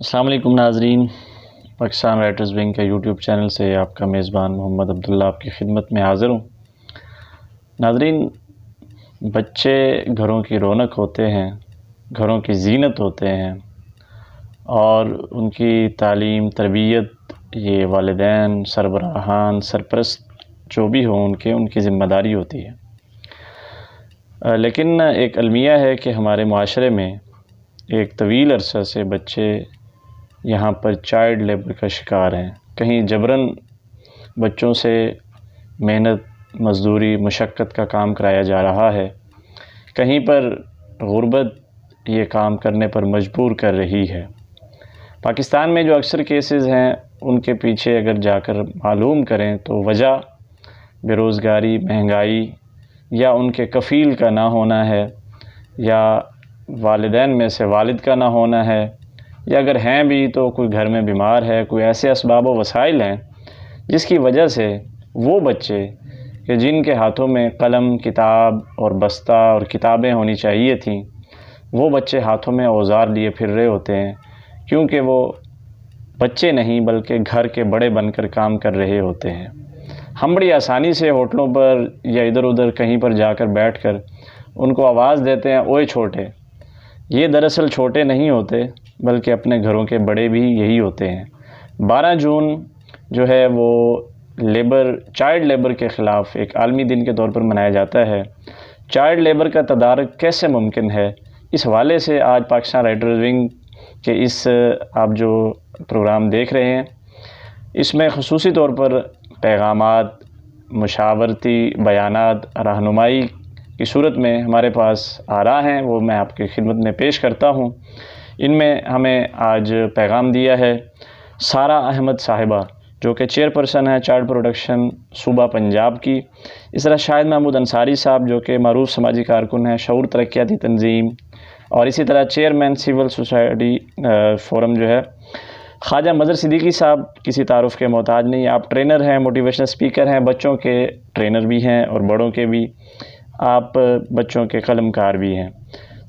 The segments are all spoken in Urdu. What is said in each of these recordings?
السلام علیکم ناظرین، پاکستان رائٹرز ونگ کے یوٹیوب چینل سے آپ کا میزبان محمد عبداللہ آپ کی خدمت میں حاضر ہوں۔ ناظرین، بچے گھروں کی رونق ہوتے ہیں، گھروں کی زینت ہوتے ہیں، اور ان کی تعلیم تربیت یہ والدین، سربراہان، سرپرست جو بھی ہوں ان کی ذمہ داری ہوتی ہے۔ لیکن ایک المیہ ہے کہ ہمارے معاشرے میں ایک طویل عرصہ سے بچے یہاں پر چائلڈ لیبر کا شکار ہیں۔ کہیں جبراً بچوں سے محنت، مزدوری، مشقت کا کام کرایا جا رہا ہے، کہیں پر غربت یہ کام کرنے پر مجبور کر رہی ہے۔ پاکستان میں جو اکثر کیسز ہیں ان کے پیچھے اگر جا کر معلوم کریں تو وجہ بے روزگاری، مہنگائی، یا ان کے کفیل کا نہ ہونا ہے، یا والدین میں سے والد کا نہ ہونا ہے، یا اگر ہیں بھی تو کوئی گھر میں بیمار ہے، کوئی ایسے اسباب و وسائل ہیں جس کی وجہ سے وہ بچے کہ جن کے ہاتھوں میں قلم، کتاب اور بستہ اور کتابیں ہونی چاہیے تھیں، وہ بچے ہاتھوں میں اوزار لیے پھر رہے ہوتے ہیں، کیونکہ وہ بچے نہیں بلکہ گھر کے بڑے بن کر کام کر رہے ہوتے ہیں۔ ہم بڑی آسانی سے ہوٹلوں پر یا ادھر ادھر کہیں پر جا کر بیٹھ کر ان کو آواز دیتے ہیں، اوئے چھوٹے۔ یہ دراصل چھوٹے نہیں ہوتے بلکہ اپنے گھروں کے بڑے بھی یہی ہوتے ہیں۔ 12 جون جو ہے وہ چائلڈ لیبر کے خلاف ایک عالمی دن کے طور پر منایا جاتا ہے۔ چائلڈ لیبر کا تدارک کیسے ممکن ہے، اس حوالے سے آج پاکستان رائٹرز ونگ کے اس آپ جو پروگرام دیکھ رہے ہیں، اس میں خصوصی طور پر پیغامات، مشاورتی بیانات، رہنمائی کی صورت میں ہمارے پاس آراء ہیں، وہ میں آپ کی خدمت میں پیش کرتا ہوں۔ ان میں ہمیں آج پیغام دیا ہے سارہ احمد صاحبہ، جو کہ چیئرپرسن ہے چائلڈ پروٹیکشن صوبہ پنجاب کی۔ اس طرح شاہد محمود انصاری صاحب، جو کہ معروف سماجی کارکن ہیں، شعور ترقیاتی تنظیم، اور اسی طرح چیئرمین سول سوسائٹی فورم جو ہے خواجہ مظہر صدیقی صاحب، کسی تعارف کے محتاج نہیں، آپ ٹرینر ہیں، موٹیویشنل اسپیکر ہیں، بچوں کے ٹرینر بھی ہیں اور بڑوں کے بھی، آپ بچوں کے قلم کار بھی ہیں۔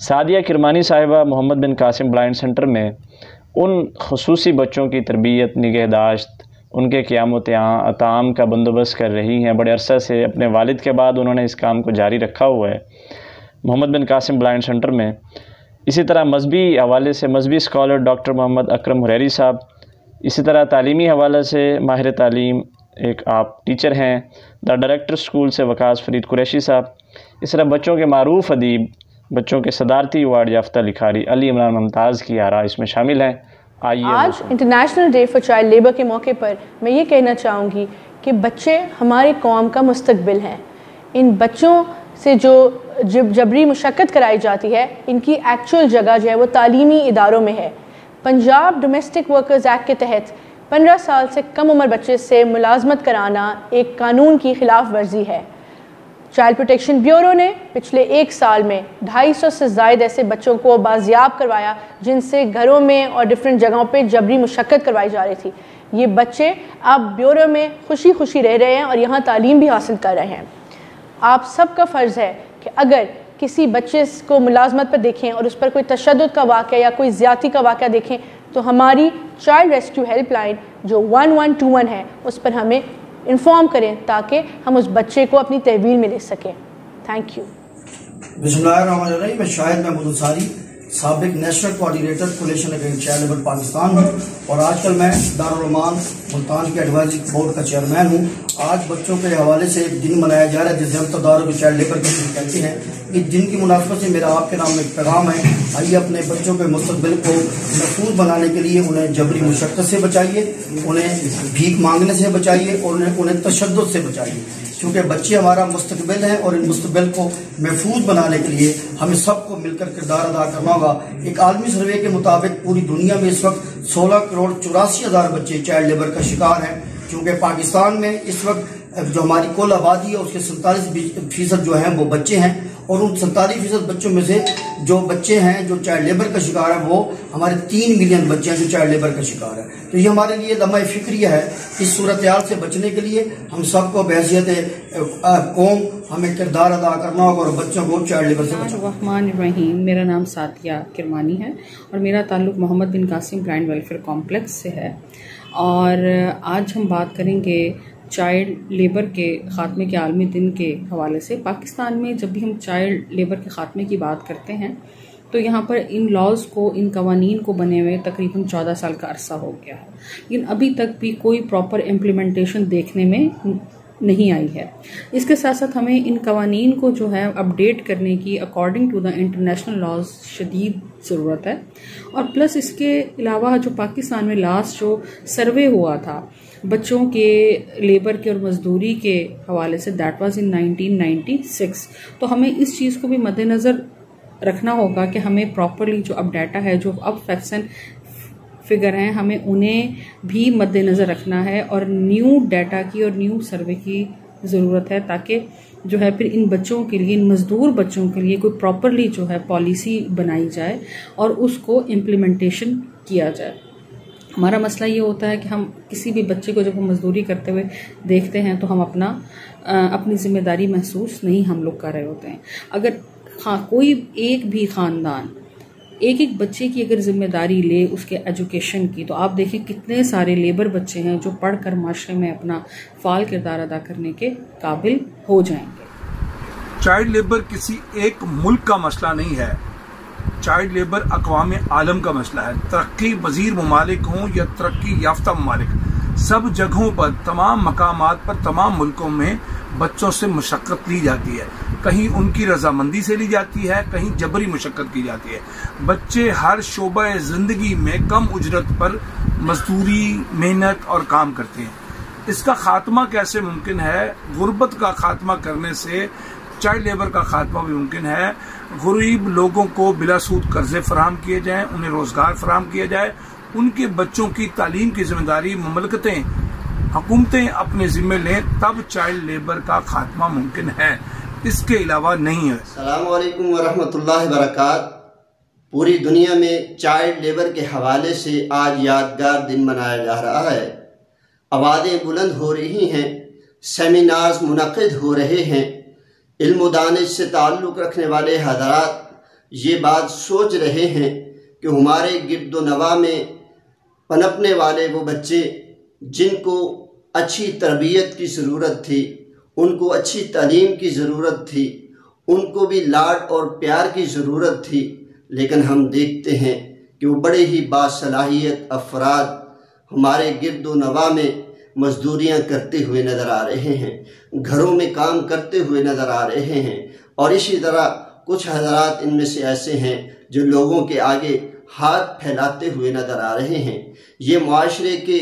سعدیہ کرمانی صاحبہ محمد بن قاسم بلائنڈ سینٹر میں ان خصوصی بچوں کی تربیت، نگہداشت، ان کے قیام و طعام کا بندوبست کر رہی ہیں۔ بڑے عرصہ سے اپنے والد کے بعد انہوں نے اس کام کو جاری رکھا ہوا ہے محمد بن قاسم بلائنڈ سینٹر میں۔ اسی طرح مذہبی حوالے سے مذہبی اسکالر ڈاکٹر محمد اکرم حریری صاحب، اسی طرح تعلیمی حوالے سے ماہر تعلیم، ایک آپ ٹیچر ہیں، ڈائریکٹر اسکول سے وقاص فرید قریشی صاحب۔ اس طرح بچوں کے معروف ادیب، بچوں کے صدارتی ایوارڈ یافتہ لکھاری علی عمران ممتاز کی آراء اس میں شامل ہیں۔ آج international day for child labour کے موقع پر میں یہ کہنا چاہوں گی کہ بچے ہماری قوم کا مستقبل ہیں۔ ان بچوں سے جو جبری مشقت کرائی جاتی ہے، ان کی ایکچول جگہ جو ہے وہ تعلیمی اداروں میں ہے۔ پنجاب ڈومیسٹک ورکرز ایکٹ کے تحت 15 سال سے کم عمر بچے سے ملازمت کرانا ایک قانون کی خلاف ورزی ہے۔ چائلڈ پروٹیکشن بیورو نے پچھلے 1 سال میں 250 سے زائد ایسے بچوں کو بازیاب کروایا جن سے گھروں میں اور ڈیفرنٹ جگہوں پہ جبری مشقت کروائی جا رہی تھی۔ یہ بچے اب بیورو میں خوشی خوشی رہ رہے ہیں اور یہاں تعلیم بھی حاصل کر رہے ہیں۔ آپ سب کا فرض ہے کہ اگر کسی بچے کو ملازمت پر دیکھیں اور اس پر کوئی تشدد کا واقعہ یا کوئی زیادتی کا واقعہ دیکھیں تو ہماری چائلڈ ریسکیو ہیلپ لائن جو 1121 ہے اس پر ہمیں انفارم کریں تاکہ ہم اس بچے کو اپنی تحویل میں لے سکیں۔ Thank you. بسم اللہ الرحمن الرحیم۔ میں شاہد محمود انصاری، سابق national coordinator coalition against child labour Pakistan ہوں، اور آج کل میں دارالعلوم ملتان کے ایڈوائزری بورڈ کا چیئرمین ہوں۔ آج بچوں کے حوالے سے ایک دن منایا جا رہا ہے جسے ہم تدارک چائلڈ لیبر کا دن کہتے ہیں۔ اس دن کی مناسبت سے میرا آپ کے نام میں ایک پیغام ہے، آئیے اپنے بچوں کے مستقبل کو محفوظ بنانے کے لیے انہیں جبری مشقت سے بچائیے، انہیں بھیک مانگنے سے بچائیے، اور انہیں تشدد سے بچائیے، کیونکہ بچے ہمارا مستقبل ہیں، اور ان مستقبل کو محفوظ بنانے کے لیے ہمیں سب کو مل کر کردار ادا کرنا ہوگا۔ ایک عالمی سروے کے مطابق پوری دنیا میں اس وقت 16,84,00,000 بچے چائلڈ لیبر کا شکار ہیں، کیونکہ پاکستان میں اس وقت جو ہماری کل آبادی ہے اس کے 47% جو ہیں وہ بچے ہیں، اور ان 47% بچوں میں سے جو بچے ہیں جو چائلڈ لیبر کا شکار ہیں وہ ہمارے 3 ملین بچے ہیں جو چائلڈ لیبر کا شکار ہیں. تو یہ ہمارے لیے لمحہ فکریہ ہے. اس صورتحال سے بچنے کے لیے ہم سب کو بحیثیت قوم ہمیں کردار ادا کرنا ہوگا اور بچوں کو چائلڈ لیبر سے بچانا. الرحمن الرحیم. میرا نام ساتیہ کرمانی ہے اور میرا تعلق محمد بن قاسم گرینڈ ویلفیئر کمپلیکس سے ہے. اور آج ہم بات کریں گے چائلڈ لیبر کے خاتمے کے عالمی دن کے حوالے سے. پاکستان میں جب بھی ہم چائلڈ لیبر کے خاتمے کی بات کرتے ہیں تو یہاں پر ان لاز کو، ان قوانین کو بنے ہوئے تقریباً 14 سال کا عرصہ ہو گیا ہے، لیکن ابھی تک بھی کوئی پراپر امپلیمنٹیشن دیکھنے میں نہیں آئی ہے. اس کے ساتھ ساتھ ہمیں ان قوانین کو جو ہے اپڈیٹ کرنے کی according to the international laws شدید ضرورت ہے. اور پلس اس کے علاوہ جو پاکستان میں لاسٹ جو سروے ہوا تھا بچوں کے لیبر کے اور مزدوری کے حوالے سے، دیٹ واز ان 1996. تو ہمیں اس چیز کو بھی مد نظر رکھنا ہوگا کہ ہمیں پراپرلی جو اب ڈیٹا ہے، جو اب فیکٹس اینڈ فگر ہیں، ہمیں انہیں بھی مد نظر رکھنا ہے اور نیو ڈیٹا کی اور نیو سروے کی ضرورت ہے، تاکہ جو ہے پھر ان بچوں کے لیے، ان مزدور بچوں کے لیے کوئی پراپرلی جو ہے پالیسی بنائی جائے اور اس کو امپلیمنٹیشن کیا جائے. ہمارا مسئلہ یہ ہوتا ہے کہ ہم کسی بھی بچے کو جب ہم مزدوری کرتے ہوئے دیکھتے ہیں تو ہم اپنی ذمہ داری محسوس نہیں ہم لوگ کر رہے ہوتے ہیں. اگر کوئی ایک بھی خاندان ایک بچے کی اگر ذمہ داری لے اس کے ایجوکیشن کی، تو آپ دیکھیں کتنے سارے لیبر بچے ہیں جو پڑھ کر معاشرے میں اپنا فعال کردار ادا کرنے کے قابل ہو جائیں گے. چائلڈ لیبر کسی ایک ملک کا مسئلہ نہیں ہے. چائلڈ لیبر اقوام عالم کا مسئلہ ہے. ترقی پذیر ممالک ہوں یا ترقی یافتہ ممالک، سب جگہوں پر، تمام مقامات پر، تمام ملکوں میں بچوں سے مشقت لی جاتی ہے. کہیں ان کی رضامندی سے لی جاتی ہے، کہیں جبری مشقت کی جاتی ہے. بچے ہر شعبہ زندگی میں کم اجرت پر مزدوری، محنت اور کام کرتے ہیں. اس کا خاتمہ کیسے ممکن ہے؟ غربت کا خاتمہ کرنے سے چائلڈ لیبر کا خاتمہ بھی ممکن ہے. غریب لوگوں کو بلا سود قرضے فراہم کیے جائیں، انہیں روزگار فراہم کیا جائے، ان کے بچوں کی تعلیم کی ذمہ داری مملکتیں، حکومتیں اپنے ذمہ لیں، تب چائلڈ لیبر کا خاتمہ ممکن ہے. اس کے علاوہ نہیں ہے. السلام علیکم ورحمۃ اللہ وبرکاتہ. پوری دنیا میں چائلڈ لیبر کے حوالے سے آج یادگار دن منایا جا رہا ہے. آوازیں بلند ہو رہی ہیں، سیمینارز منعقد ہو رہے ہیں. علم و دانش سے تعلق رکھنے والے حضرات یہ بات سوچ رہے ہیں کہ ہمارے گرد و نواح میں پنپنے والے وہ بچے جن کو اچھی تربیت کی ضرورت تھی، ان کو اچھی تعلیم کی ضرورت تھی، ان کو بھی لاڈ اور پیار کی ضرورت تھی، لیکن ہم دیکھتے ہیں کہ وہ بڑے ہی باصلاحیت افراد ہمارے گرد و نواح میں مزدوریاں کرتے ہوئے نظر آ رہے ہیں، گھروں میں کام کرتے ہوئے نظر آ رہے ہیں. اور اسی طرح کچھ حضرات ان میں سے ایسے ہیں جو لوگوں کے آگے ہاتھ پھیلاتے ہوئے نظر آ رہے ہیں. یہ معاشرے کے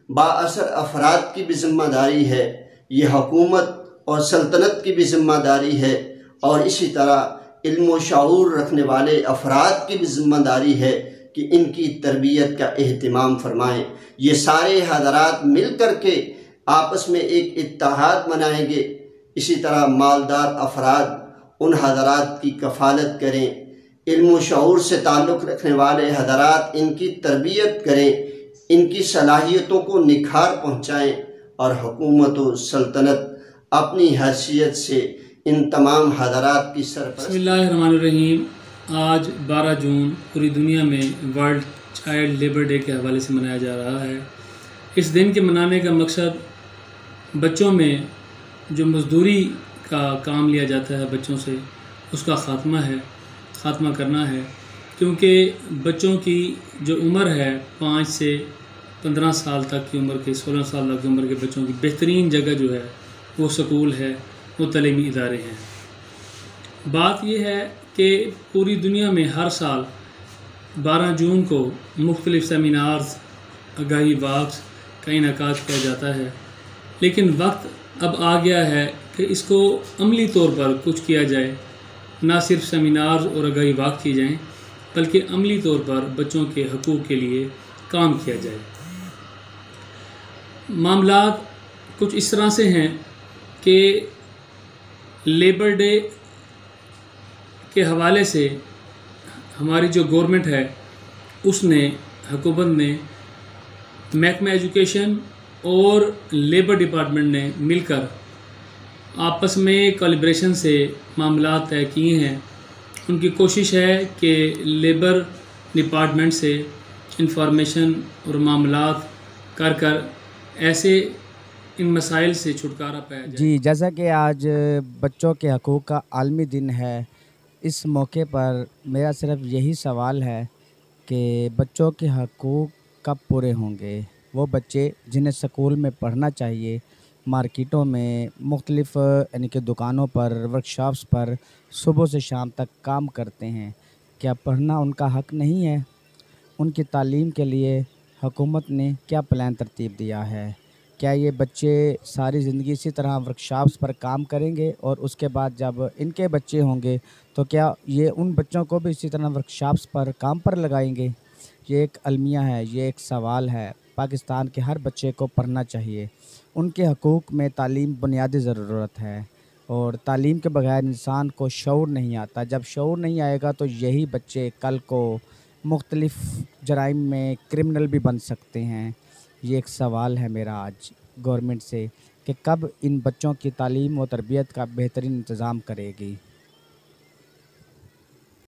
با اثر افراد کی بھی ذمہ داری ہے، یہ حکومت اور سلطنت کی بھی ذمہ داری ہے، اور اسی طرح علم و شعور رکھنے والے افراد کی بھی ذمہ داری ہے کہ ان کی تربیت کا اہتمام فرمائیں. یہ سارے حضرات مل کر کے آپس میں ایک اتحاد بنائیں گے. اسی طرح مالدار افراد ان حضرات کی کفالت کریں، علم و شعور سے تعلق رکھنے والے حضرات ان کی تربیت کریں، ان کی صلاحیتوں کو نکھار پہنچائیں، اور حکومت و سلطنت اپنی حیثیت سے ان تمام حضرات کی سرپرستی. بسم اللہ الرحمن الرحیم. آج 12 جون پوری دنیا میں ورلڈ چائلڈ لیبر ڈے کے حوالے سے منایا جا رہا ہے. اس دن کے منانے کا مقصد بچوں میں جو مزدوری کا کام لیا جاتا ہے بچوں سے، اس کا خاتمہ کرنا ہے. کیونکہ بچوں کی جو عمر ہے 5 سے 15 سال تک کی عمر کے، 16 سال تک کی عمر کے بچوں کی بہترین جگہ جو ہے وہ سکول ہے، وہ تعلیمی ادارے ہیں. بات یہ ہے کہ پوری دنیا میں ہر سال 12 جون کو مختلف سیمینارز، آگاہی واکس کا انعقاد کیا جاتا ہے. لیکن وقت اب آ گیا ہے کہ اس کو عملی طور پر کچھ کیا جائے. نہ صرف سیمینارز اور آگاہی واک کیے جائیں بلکہ عملی طور پر بچوں کے حقوق کے لیے کام کیا جائے. معاملات کچھ اس طرح سے ہیں کہ لیبر ڈے کے حوالے سے ہماری جو گورنمنٹ ہے اس نے حکومت نے محکمہ ایجوکیشن اور لیبر ڈپارٹمنٹ نے مل کر آپس میں کولیبریشن سے معاملات طے کیے ہیں۔ ان کی کوشش ہے کہ لیبر ڈپارٹمنٹ سے انفارمیشن اور معاملات کر ایسے ان مسائل سے چھٹکارا پایا جائے۔ جی، جیسا کہ آج بچوں کے حقوق کا عالمی دن ہے، اس موقع پر میرا صرف یہی سوال ہے کہ بچوں کے حقوق کب پورے ہوں گے؟ وہ بچے جنہیں سکول میں پڑھنا چاہیے، مارکیٹوں میں مختلف یعنی کہ دکانوں پر، ورکشاپس پر صبح سے شام تک کام کرتے ہیں، کیا پڑھنا ان کا حق نہیں ہے؟ ان کی تعلیم کے لیے حکومت نے کیا پلان ترتیب دیا ہے؟ کیا یہ بچے ساری زندگی اسی طرح ورکشاپس پر کام کریں گے اور اس کے بعد جب ان کے بچے ہوں گے تو کیا یہ ان بچوں کو بھی اسی طرح ورکشاپس پر کام پر لگائیں گے؟ یہ ایک المیہ ہے، یہ ایک سوال ہے۔ پاکستان کے ہر بچے کو پڑھنا چاہیے، ان کے حقوق میں تعلیم بنیادی ضرورت ہے، اور تعلیم کے بغیر انسان کو شعور نہیں آتا۔ جب شعور نہیں آئے گا تو یہی بچے کل کو مختلف جرائم میں کرمنل بھی بن سکتے ہیں۔ یہ ایک سوال ہے میرا آج گورنمنٹ سے کہ کب ان بچوں کی تعلیم و تربیت کا بہترین انتظام کرے گی۔